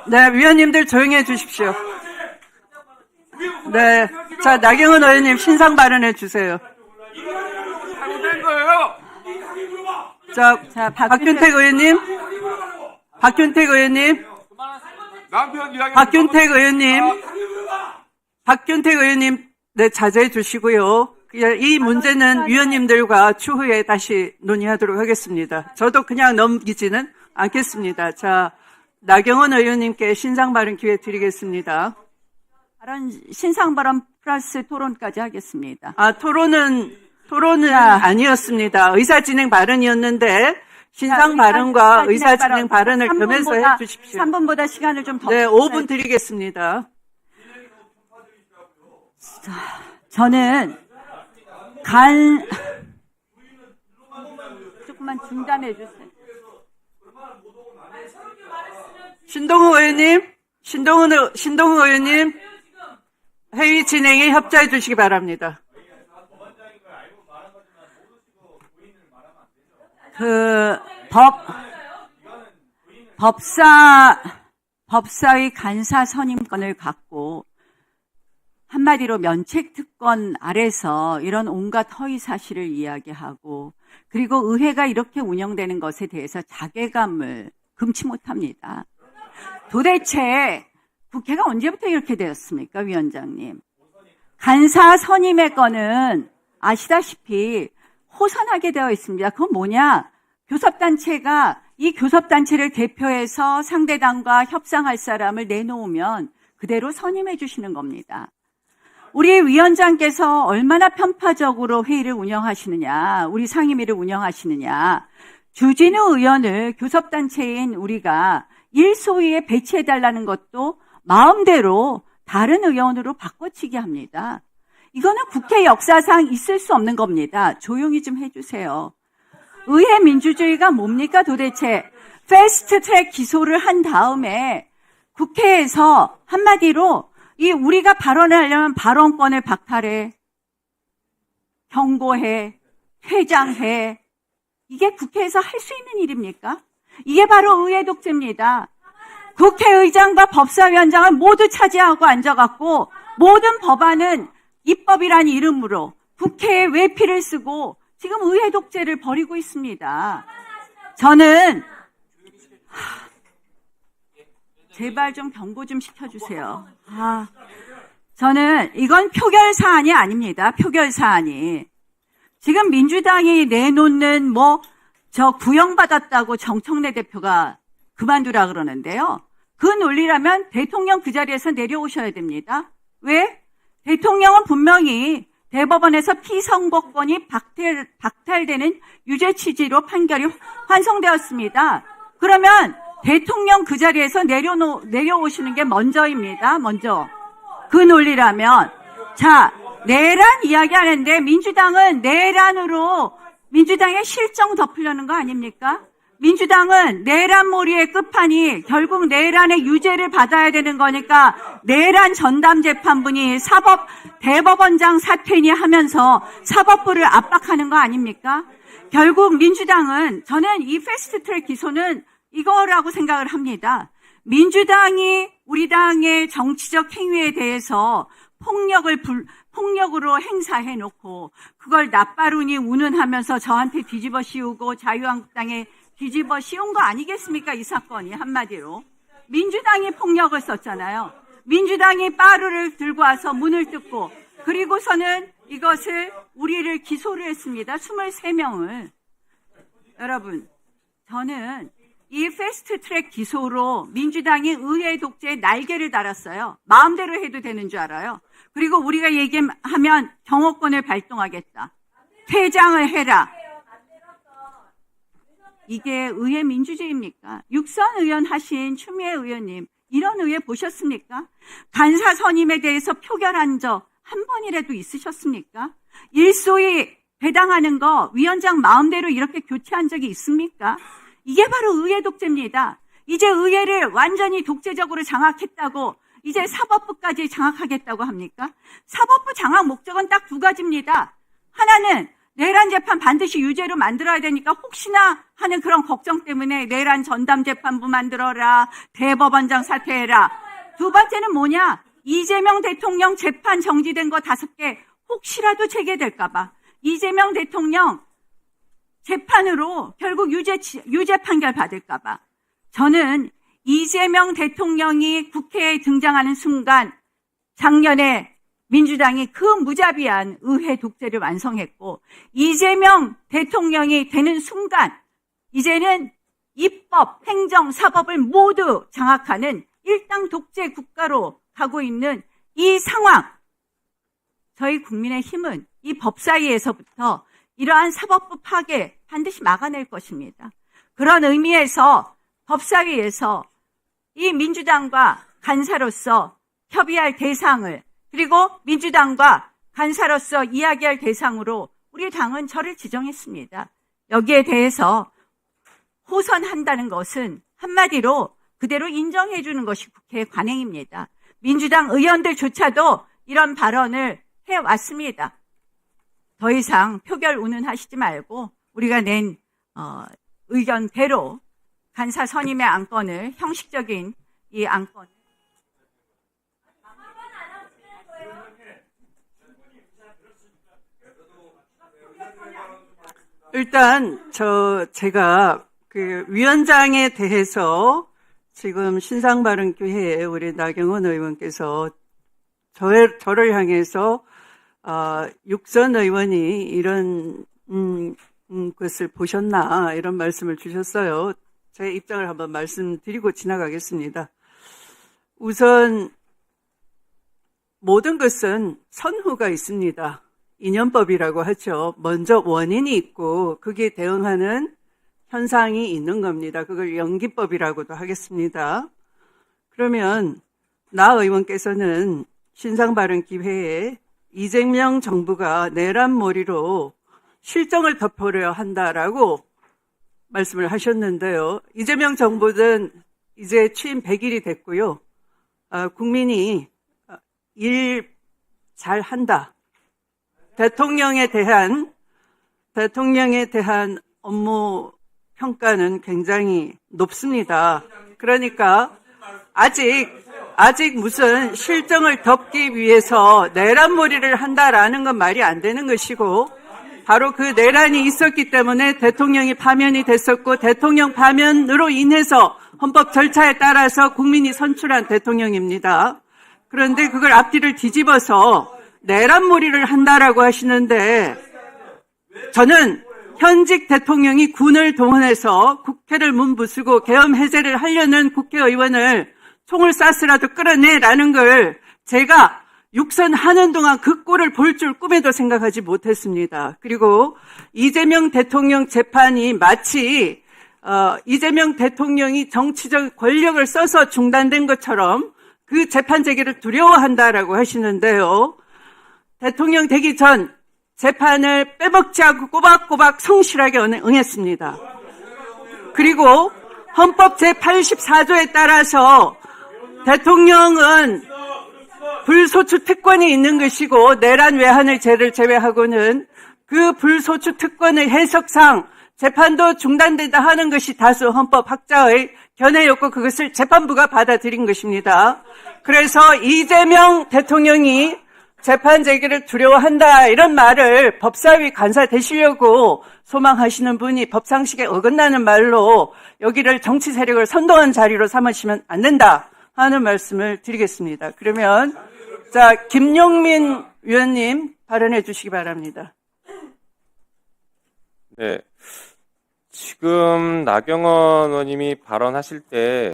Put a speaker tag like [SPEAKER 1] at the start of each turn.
[SPEAKER 1] 네, 위원님들 조용히 해 주십시오. 네. 자, 나경원 의원님 신상 발언해 주세요.
[SPEAKER 2] 잘못된 거예요.
[SPEAKER 1] 자, 박균택 의원님. 박균택 의원님.
[SPEAKER 2] 남편 이야기.
[SPEAKER 1] 박균택 의원님. 박균택 의원님, 네, 자제해 주시고요. 이 문제는 위원님들과 추후에 다시 논의하도록 하겠습니다. 저도 그냥 넘기지는 않겠습니다. 자, 나경원 의원님께 신상 발언 기회 드리겠습니다.
[SPEAKER 3] 신상 발언 플러스 토론까지 하겠습니다.
[SPEAKER 1] 토론은 아니었습니다. 의사진행 발언이었는데 신상 발언과 의사진행 발언을 겸해서 해 주십시오.
[SPEAKER 3] 3분보다 시간을 좀 더.
[SPEAKER 1] 네, 5분 드리겠습니다.
[SPEAKER 3] 저는 조금만 중단해 주세요.
[SPEAKER 1] 신동우 의원님, 회의 진행에 협조해 주시기 바랍니다.
[SPEAKER 3] 법사위 간사 선임권을 갖고 한마디로 면책특권 아래서 이런 온갖 허위 사실을 이야기하고, 그리고 의회가 이렇게 운영되는 것에 대해서 자괴감을 금치 못합니다. 도대체 국회가 언제부터 이렇게 되었습니까, 위원장님? 간사 선임의 건은 아시다시피 호선하게 되어 있습니다. 그건 뭐냐? 교섭단체가 이 교섭단체를 대표해서 상대당과 협상할 사람을 내놓으면 그대로 선임해 주시는 겁니다. 우리 위원장께서 얼마나 편파적으로 회의를 운영하시느냐, 우리 상임위를 운영하시느냐, 주진우 의원을 교섭단체인 우리가 일소위에 배치해달라는 것도 마음대로 다른 의원으로 바꿔치기 합니다. 이거는 국회 역사상 있을 수 없는 겁니다. 조용히 좀 해주세요. 의회 민주주의가 뭡니까 도대체? 패스트트랙 기소를 한 다음에 국회에서 한마디로 우리가 발언을 하려면 발언권을 박탈해, 경고해, 퇴장해. 이게 국회에서 할 수 있는 일입니까? 이게 바로 의회 독재입니다. 국회의장과 법사위원장을 모두 차지하고 앉아갖고 모든 법안은 입법이란 이름으로 국회에 외피를 쓰고 지금 의회 독재를 벌이고 있습니다. 저는 제발 좀 경고 좀 시켜주세요. 저는 이건 표결 사안이 아닙니다. 표결 사안이. 지금 민주당이 내놓는 구형받았다고 정청래 대표가 그만두라 그러는데요. 그 논리라면 대통령 그 자리에서 내려오셔야 됩니다. 왜? 대통령은 분명히 대법원에서 피선거권이 박탈되는 유죄 취지로 판결이 환송되었습니다. 그러면 대통령 그 자리에서 내려오시는 게 먼저입니다. 먼저. 그 논리라면. 자, 내란 이야기 하는데 민주당은 내란으로 민주당의 실정 덮으려는 거 아닙니까? 민주당은 내란몰이의 끝판이 결국 내란의 유죄를 받아야 되는 거니까 내란 전담 재판부니 대법원장 사퇴니 하면서 사법부를 압박하는 거 아닙니까? 결국 민주당은, 저는 이 패스트트랙 기소는 이거라고 생각을 합니다. 민주당이 우리 당의 정치적 행위에 대해서 폭력으로 행사해놓고 그걸 나빠루니 운운하면서 저한테 뒤집어 씌우고 자유한국당에 뒤집어 씌운 거 아니겠습니까? 이 사건이 한마디로. 민주당이 폭력을 썼잖아요. 민주당이 빠루를 들고 와서 문을 뜯고, 그리고서는 이것을 우리를 기소를 했습니다. 23명을. 여러분, 저는 이 패스트트랙 기소로 민주당이 의회 독재에 날개를 달았어요. 마음대로 해도 되는 줄 알아요. 그리고 우리가 얘기하면 경호권을 발동하겠다. 퇴장을 해라. 이게 의회 민주주의입니까? 육선 의원 하신 추미애 의원님, 이런 의회 보셨습니까? 간사 선임에 대해서 표결한 적 한 번이라도 있으셨습니까? 일소위 배당하는 거 위원장 마음대로 이렇게 교체한 적이 있습니까? 이게 바로 의회 독재입니다. 이제 의회를 완전히 독재적으로 장악했다고 이제 사법부까지 장악하겠다고 합니까? 사법부 장악 목적은 딱 두 가지입니다. 하나는 내란 재판 반드시 유죄로 만들어야 되니까 혹시나 하는 그런 걱정 때문에 내란 전담 재판부 만들어라, 대법원장 사퇴해라. 두 번째는 뭐냐? 이재명 대통령 재판 정지된 거 5개 혹시라도 재개될까봐. 이재명 대통령 재판으로 결국 유죄 판결 받을까봐. 저는 이재명 대통령이 국회에 등장하는 순간 작년에 민주당이 그 무자비한 의회 독재를 완성했고, 이재명 대통령이 되는 순간 이제는 입법, 행정, 사법을 모두 장악하는 일당 독재 국가로 가고 있는 이 상황, 저희 국민의힘은 이 법사위에서부터 이러한 사법부 파괴 반드시 막아낼 것입니다. 그런 의미에서 법사위에서 이 민주당과 간사로서 협의할 대상을, 그리고 민주당과 간사로서 이야기할 대상으로 우리 당은 저를 지정했습니다. 여기에 대해서 호선한다는 것은 한마디로 그대로 인정해 주는 것이 국회의 관행입니다. 민주당 의원들조차도 이런 발언을 해왔습니다. 더 이상 표결 운운하시지 말고 우리가 낸 의견대로 간사 선임의 안건을, 형식적인 이 안건을
[SPEAKER 1] 일단 제가 그 위원장에 대해서 지금 신상바른교회에 우리 나경원 의원께서 저를 향해서 육선 의원이 이런 것을 보셨나 이런 말씀을 주셨어요. 제 입장을 한번 말씀드리고 지나가겠습니다. 우선 모든 것은 선후가 있습니다. 인연법이라고 하죠. 먼저 원인이 있고 거기에 대응하는 현상이 있는 겁니다. 그걸 연기법이라고도 하겠습니다. 그러면 나 의원께서는 신상바른기회에 이재명 정부가 내란몰이로 실정을 덮으려 한다라고 말씀을 하셨는데요. 이재명 정부는 이제 취임 100일이 됐고요. 국민이 일 잘한다. 대통령에 대한 업무 평가는 굉장히 높습니다. 그러니까 아직 무슨 실정을 덮기 위해서 내란몰이를 한다라는 건 말이 안 되는 것이고, 바로 그 내란이 있었기 때문에 대통령이 파면이 됐었고, 대통령 파면으로 인해서 헌법 절차에 따라서 국민이 선출한 대통령입니다. 그런데 그걸 앞뒤를 뒤집어서 내란몰이를 한다라고 하시는데, 저는 현직 대통령이 군을 동원해서 국회를 문부수고 계엄 해제를 하려는 국회의원을 총을 쐈으라도 끌어내라는 걸 제가 육선하는 동안 그 꼴을 볼 줄 꿈에도 생각하지 못했습니다. 그리고 이재명 대통령 재판이 마치 이재명 대통령이 정치적 권력을 써서 중단된 것처럼 그 재판 제기를 두려워한다라고 하시는데요. 대통령 되기 전 재판을 빼먹지 않고 꼬박꼬박 성실하게 응했습니다. 그리고 헌법 제84조에 따라서 대통령은 불소추 특권이 있는 것이고, 내란 외환의 죄를 제외하고는 그 불소추 특권의 해석상 재판도 중단된다 하는 것이 다수 헌법 학자의 견해였고, 그것을 재판부가 받아들인 것입니다. 그래서 이재명 대통령이 재판 제기를 두려워한다 이런 말을 법사위 간사 되시려고 소망하시는 분이 법상식에 어긋나는 말로 여기를 정치 세력을 선동한 자리로 삼으시면 안 된다 하는 말씀을 드리겠습니다. 그러면 김용민 위원님 발언해 주시기 바랍니다.
[SPEAKER 4] 네, 지금 나경원 의원님이 발언하실 때